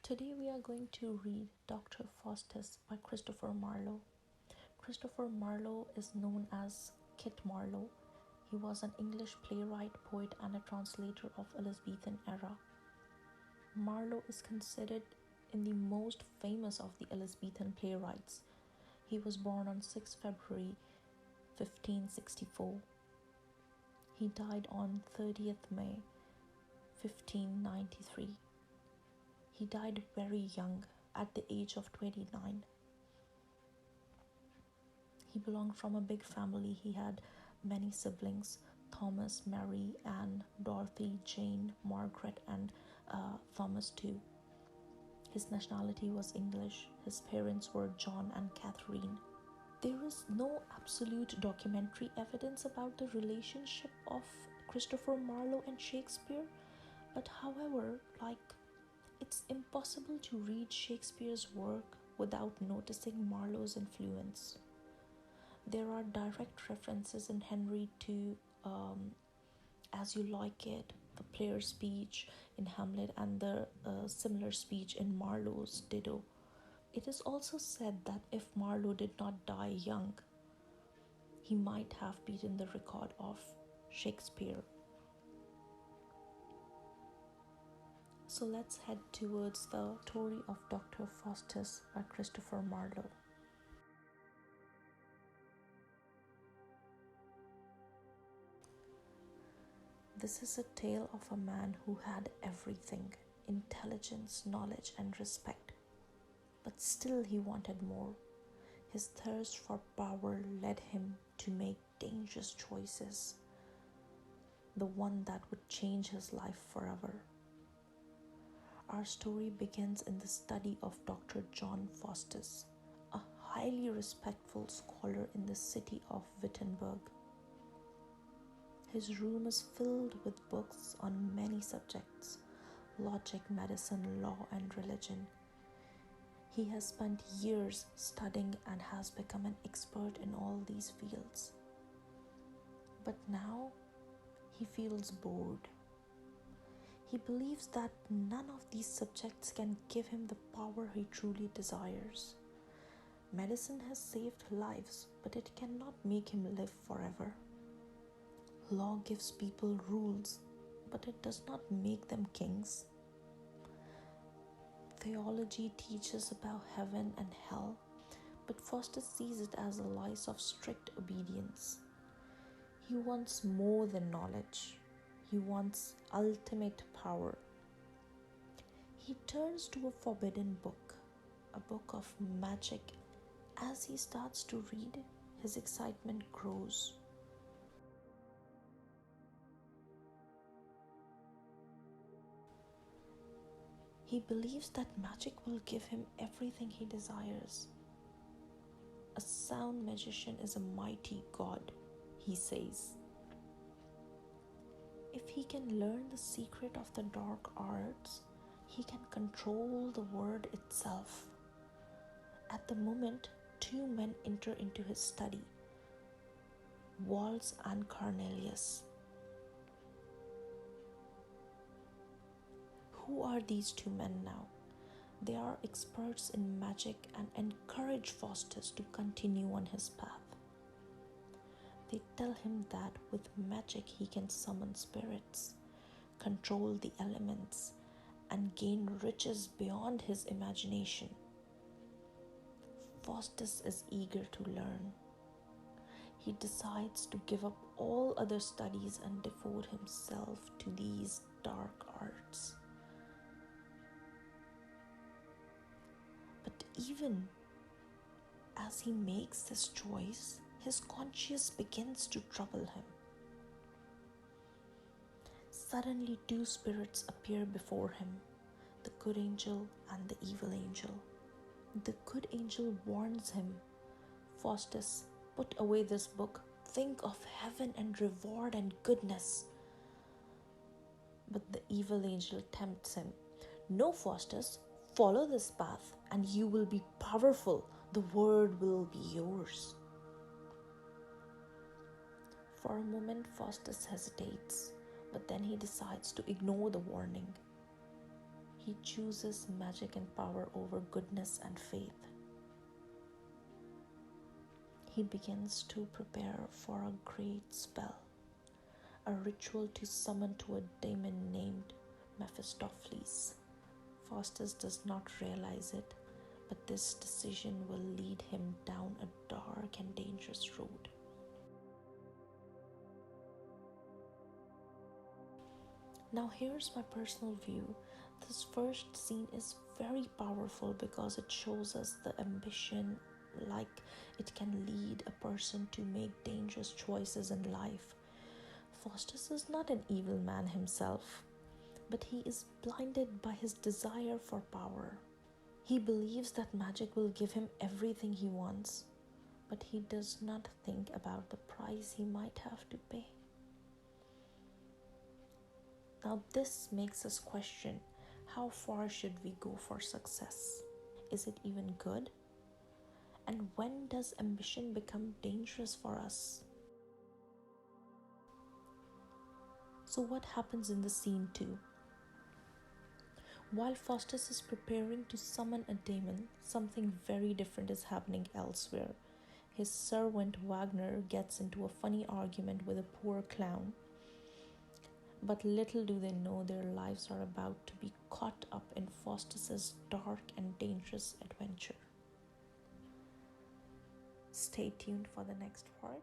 Today we are going to read Doctor Faustus by Christopher Marlow. Christopher Marlow is known as Kit Marlowe. He was an English playwright, poet, and a translator of Elizabethan era. Marlowe is considered in the most famous of the Elizabethan playwrights. He was born on 6 February 1564. He died on 30th May 1593. He died very young, at the age of 29. He belonged from a big family. He had many siblings: Thomas, Mary, Anne, Dorothy, Jane, Margaret, and Thomas too. His nationality was English. His parents were John and Catherine. There is no absolute documentary evidence about the relationship of Christopher Marlowe and Shakespeare, but however, it's impossible to read Shakespeare's work without noticing Marlowe's influence. There are direct references in Henry to As You Like It, the player's speech in Hamlet, and the similar speech in Marlowe's Dido. It is also said that if Marlowe did not die young, he might have beaten the record of Shakespeare. So let's head towards the story of Doctor Faustus by Christopher Marlowe. This is a tale of a man who had everything: intelligence, knowledge, and respect. But still he wanted more. His thirst for power led him to make dangerous choices, the one that would change his life forever. Our story begins in the study of Dr. John Faustus, a highly respectful scholar in the city of Wittenberg. His room is filled with books on many subjects: logic, medicine, law, and religion. He has spent years studying and has become an expert in all these fields. But now he feels bored. He believes that none of these subjects can give him the power he truly desires. Medicine has saved lives, but it cannot make him live forever. Law gives people rules, but it does not make them kings. Theology teaches about heaven and hell, but Faustus sees it as a life of strict obedience. He wants more than knowledge. He wants ultimate power. He turns to a forbidden book, a book of magic. As he starts to read, his excitement grows. He believes that magic will give him everything he desires. A sound magician is a mighty god, he says. If he can learn the secret of the dark arts, he can control the word itself. At the moment, two men enter into his study: Valdes and Cornelius. Who are these two men now? They are experts in magic and encourage Faustus to continue on his path. They tell him that with magic he can summon spirits, control the elements, and gain riches beyond his imagination. Faustus is eager to learn. He decides to give up all other studies and devote himself to these dark arts. But even as he makes this choice, his conscience begins to trouble him. Suddenly, two spirits appear before him: the good angel and the evil angel. The good angel warns him: Faustus, put away this book. Think of heaven and reward and goodness. But the evil angel tempts him: No, Faustus, follow this path and you will be powerful. The world will be yours. For a moment, Faustus hesitates, but then he decides to ignore the warning. He chooses magic and power over goodness and faith. He begins to prepare for a great spell, a ritual to summon to a demon named Mephistopheles. Faustus does not realize it, but this decision will lead him down a dark and dangerous road. Now, here's my personal view. This first scene is very powerful because it shows us the ambition, like it can lead a person to make dangerous choices in life. Faustus is not an evil man himself, but he is blinded by his desire for power. He believes that magic will give him everything he wants, but he does not think about the price he might have to pay. Now, this makes us question, how far should we go for success? Is it even good? And when does ambition become dangerous for us? So what happens in the scene 2? While Faustus is preparing to summon a demon, something very different is happening elsewhere. His servant Wagner gets into a funny argument with a poor clown. But little do they know their lives are about to be caught up in Faustus's dark and dangerous adventure. Stay tuned for the next part.